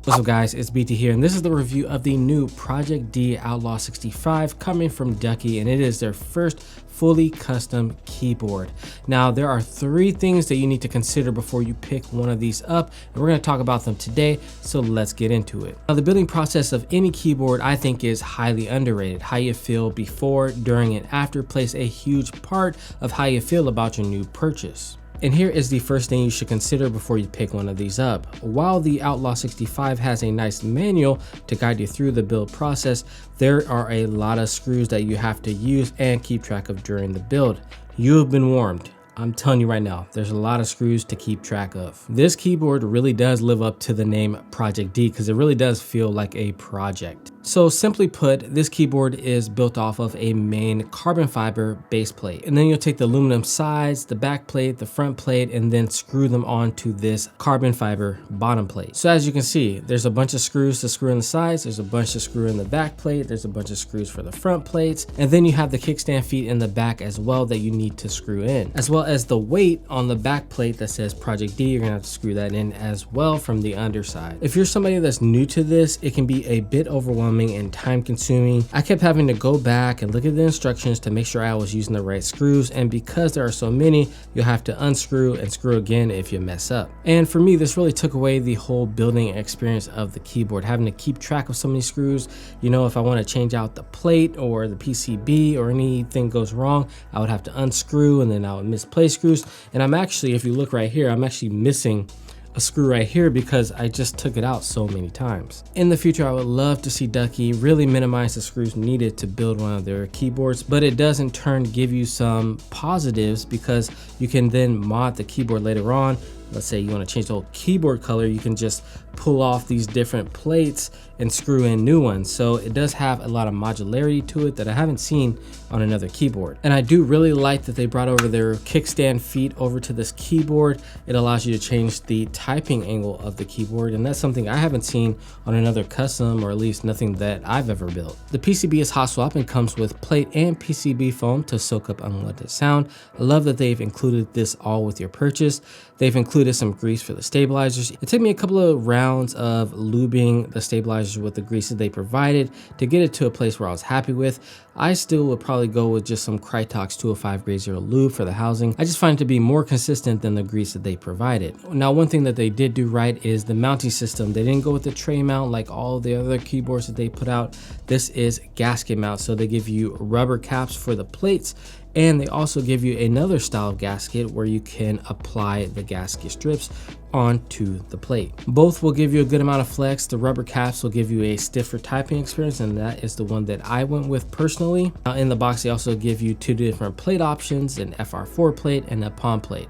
What's up guys, it's BT here, and this is the review of the new Ducky Outlaw65 coming from Ducky, and it is their first fully custom keyboard. Now there are three things that you need to consider before you pick one of these up, and we're going to talk about them today, so let's get into it. Now the building process of any keyboard I think is highly underrated. How you feel before, during, and after plays a huge part of how you feel about your new purchase. And here is the first thing you should consider before you pick one of these up. While the Outlaw65 has a nice manual to guide you through the build process, there are a lot of screws that you have to use and keep track of during the build. You have been warned. I'm telling you right now, there's a lot of screws to keep track of. This keyboard really does live up to the name Project D because it really does feel like a project. So simply put, this keyboard is built off of a main carbon fiber base plate. And then you'll take the aluminum sides, the back plate, the front plate, and then screw them onto this carbon fiber bottom plate. So as you can see, there's a bunch of screws to screw in the sides, there's a bunch to screw in the back plate, there's a bunch of screws for the front plates, and then you have the kickstand feet in the back as well that you need to screw in. As well as the weight on the back plate that says Project D, you're gonna have to screw that in as well from the underside. If you're somebody that's new to this, it can be a bit overwhelming and time consuming. I kept having to go back and look at the instructions to make sure I was using the right screws, and because there are so many, you'll have to unscrew and screw again if you mess up. And for me, this really took away the whole building experience of the keyboard, having to keep track of so many screws. You know, if I want to change out the plate or the PCB or anything goes wrong, I would have to unscrew and then I would misplace screws. And I'm actually, if you look right here, I'm actually missing a screw right here because I just took it out so many times. In the future, I would love to see Ducky really minimize the screws needed to build one of their keyboards, but it does in turn give you some positives because you can then mod the keyboard later on. Let's say you want to change the whole keyboard color, you can just pull off these different plates and screw in new ones. So it does have a lot of modularity to it that I haven't seen on another keyboard. And I do really like that they brought over their kickstand feet over to this keyboard. It allows you to change the typing angle of the keyboard, and that's something I haven't seen on another custom, or at least nothing that I've ever built. The PCB is hot swap and comes with plate and PCB foam to soak up unwanted sound. I love that they've included this all with your purchase. They've included some grease for the stabilizers. It took me a couple of rounds of lubing the stabilizers with the grease that they provided to get it to a place where I was happy with. I still would probably go with just some Krytox 205 grade 0 lube for the housing. I just find it to be more consistent than the grease that they provided. Now, one thing that they did do right is the mounting system. They didn't go with the tray mount like all the other keyboards that they put out. This is gasket mount, so they give you rubber caps for the plates, and they also give you another style of gasket where you can apply the gasket strips onto the plate. Both will give you a good amount of flex. The rubber caps will give you a stiffer typing experience, and that is the one that I went with personally. Now in the box, they also give you two different plate options, an FR4 plate and a palm plate.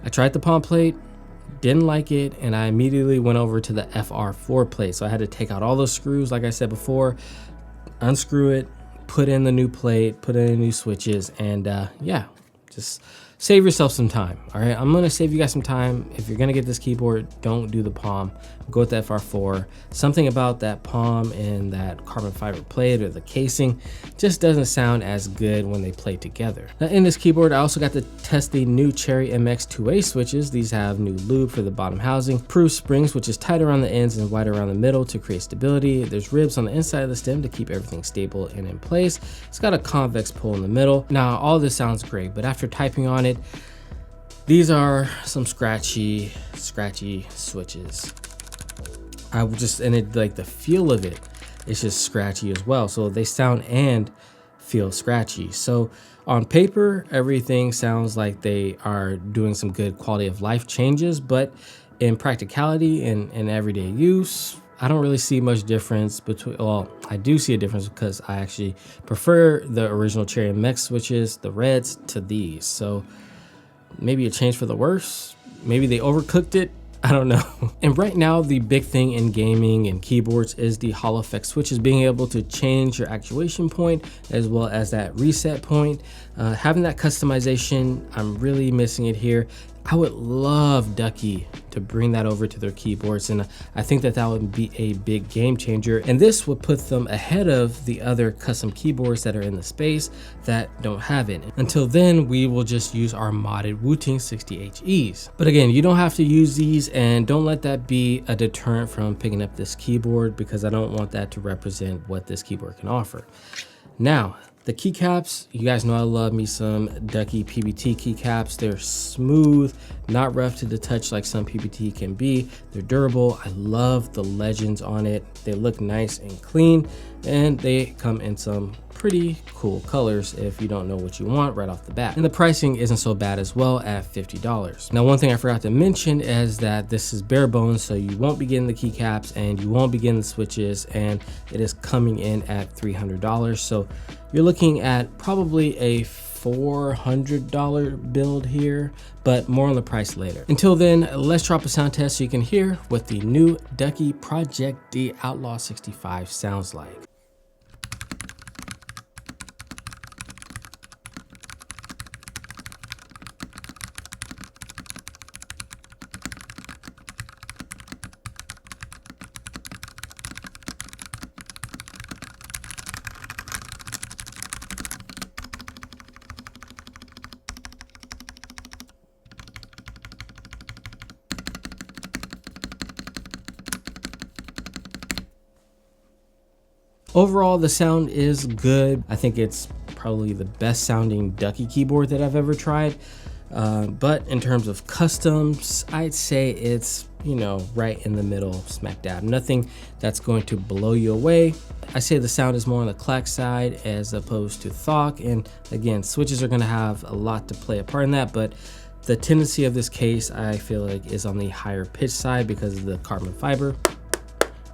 I tried the palm plate, didn't like it, and I immediately went over to the FR4 plate. So I had to take out all those screws, like I said before, unscrew it, put in the new plate, put in the new switches, and yeah, just save yourself some time. All right, I'm gonna save you guys some time. If you're gonna get this keyboard, don't do the palm, go with the FR4. Something about that palm and that carbon fiber plate or the casing just doesn't sound as good when they play together. Now in this keyboard, I also got to test the new Cherry MX 2A switches. These have new lube for the bottom housing, proof springs, which is tight around the ends and wide around the middle to create stability. There's ribs on the inside of the stem to keep everything stable and in place. It's got a convex pull in the middle. Now all this sounds great, but after typing on it, these are some scratchy switches. I would just, and it, like the feel of it, it's just scratchy as well. So they sound and feel scratchy. So on paper, everything sounds like they are doing some good quality of life changes, but in practicality and everyday use, I don't really see much difference between, well, I do see a difference because I actually prefer the original Cherry MX switches, the reds, to these. So maybe a change for the worse. Maybe they overcooked it. I don't know. And right now, the big thing in gaming and keyboards is the Hall effect switches, being able to change your actuation point as well as that reset point. Having that customization, I'm really missing it here. I would love Ducky to bring that over to their keyboards, and I think that would be a big game changer, and this would put them ahead of the other custom keyboards that are in the space that don't have it. Until then, we will just use our modded Wu-Ting 60HEs. But again, you don't have to use these, and don't let that be a deterrent from picking up this keyboard, because I don't want that to represent what this keyboard can offer. Now, the keycaps, you guys know I love me some Ducky PBT keycaps. They're smooth, not rough to the touch like some PBT can be. They're durable. I love the legends on it. They look nice and clean, and they come in some pretty cool colors if you don't know what you want right off the bat. And the pricing isn't so bad as well at $50. Now, one thing I forgot to mention is that this is bare bones, so you won't be getting the keycaps and you won't be getting the switches, and it is coming in at $300. So you're looking at probably a $400 build here, but more on the price later. Until then, let's drop a sound test so you can hear what the new Ducky Project D Outlaw 65 sounds like. Overall, the sound is good. I think it's probably the best sounding Ducky keyboard that I've ever tried. But in terms of customs, I'd say it's, you know, right in the middle, smack dab. Nothing that's going to blow you away. I say the sound is more on the clack side as opposed to thok. And again, switches are going to have a lot to play a part in that, but the tendency of this case, I feel like, is on the higher pitch side because of the carbon fiber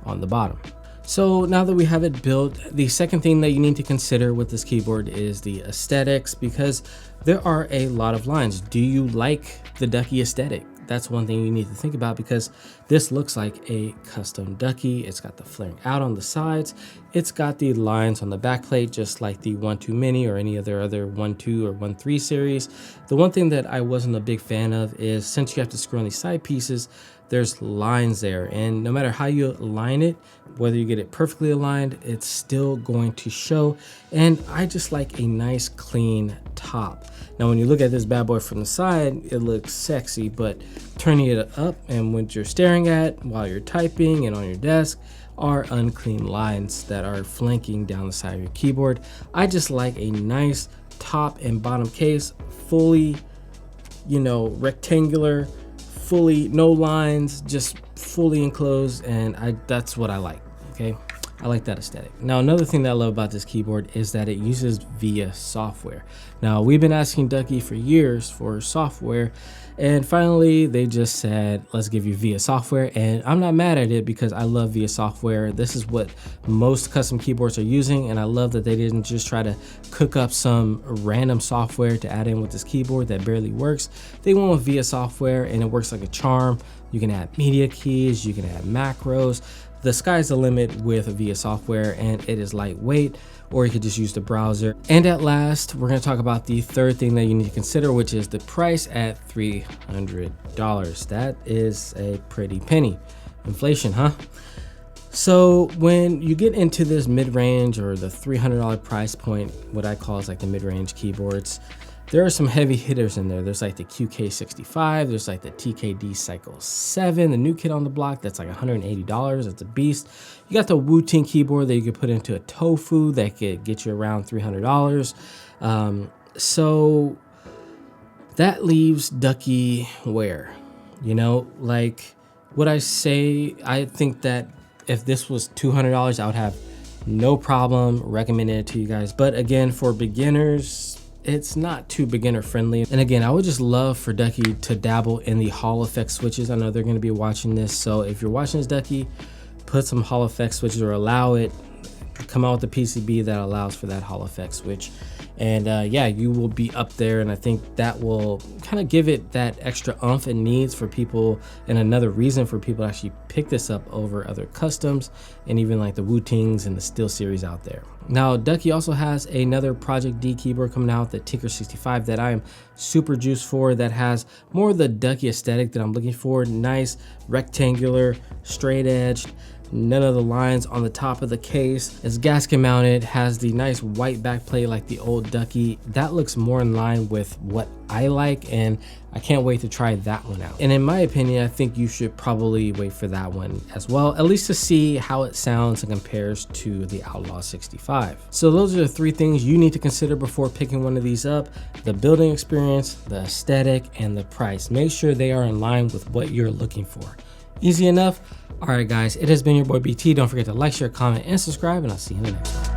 on the bottom. So now that we have it built, the second thing that you need to consider with this keyboard is the aesthetics, because there are a lot of lines. Do you like the Ducky aesthetic? That's one thing you need to think about, because this looks like a custom Ducky. It's got the flaring out on the sides. It's got the lines on the back plate, just like the 1-2 Mini or any other 1-2 or 1-3 series. The one thing that I wasn't a big fan of is, since you have to screw on these side pieces, there's lines there, and no matter how you align it, whether you get it perfectly aligned, it's still going to show. And I just like a nice clean top. Now, when you look at this bad boy from the side, it looks sexy, but turning it up and what you're staring at while you're typing and on your desk are unclean lines that are flanking down the side of your keyboard. I just like a nice top and bottom case, fully, you know, rectangular, fully no lines, just fully enclosed, and that's what I like. Okay, I like that aesthetic. Now, another thing that I love about this keyboard is that it uses VIA software. Now, we've been asking Ducky for years for software, and finally they just said, let's give you VIA software. And I'm not mad at it, because I love VIA software. This is what most custom keyboards are using, and I love that they didn't just try to cook up some random software to add in with this keyboard that barely works. They went with VIA software, and it works like a charm. You can add media keys, you can add macros. The sky's the limit with VIA software, and it is lightweight, or you could just use the browser. And at last, we're going to talk about the third thing that you need to consider, which is the price at $300. That is a pretty penny. Inflation, huh? So when you get into this mid-range or the $300 price point, what I call is like the mid-range keyboards, there are some heavy hitters in there. There's like the QK65, there's like the TKD Cycle 7, the new kid on the block that's like $180. It's a beast. You got the Wu-Ting keyboard that you could put into a Tofu that could get you around $300. So that leaves Ducky where? You know, like what I say, I think that if this was $200, I would have no problem recommending it to you guys. But again, for beginners, it's not too beginner friendly. And again, I would just love for Ducky to dabble in the Hall effect switches. I know they're going to be watching this, so if you're watching this, Ducky, put some Hall effect switches, or allow it, come out with a PCB that allows for that Hall effect switch. And yeah, you will be up there, and I think that will kind of give it that extra oomph it needs for people, and another reason for people to actually pick this up over other customs and even like the Wu-Tings and the Steel series out there. Now, Ducky also has another Project D keyboard coming out, the Tinker65, that I am super juiced for, that has more of the Ducky aesthetic that I'm looking for. Nice, rectangular, straight edged, none of the lines on the top of the case. It's gasket mounted, has the nice white backplate like the old Ducky. That looks more in line with what I like, and I can't wait to try that one out. And in my opinion, I think you should probably wait for that one as well, at least to see how it sounds and compares to the Outlaw 65. So those are the 3 things you need to consider before picking one of these up: the building experience, the aesthetic, and the price. Make sure they are in line with what you're looking for. Easy enough? All right, guys, it has been your boy BT. Don't forget to like, share, comment, and subscribe, and I'll see you in the next one.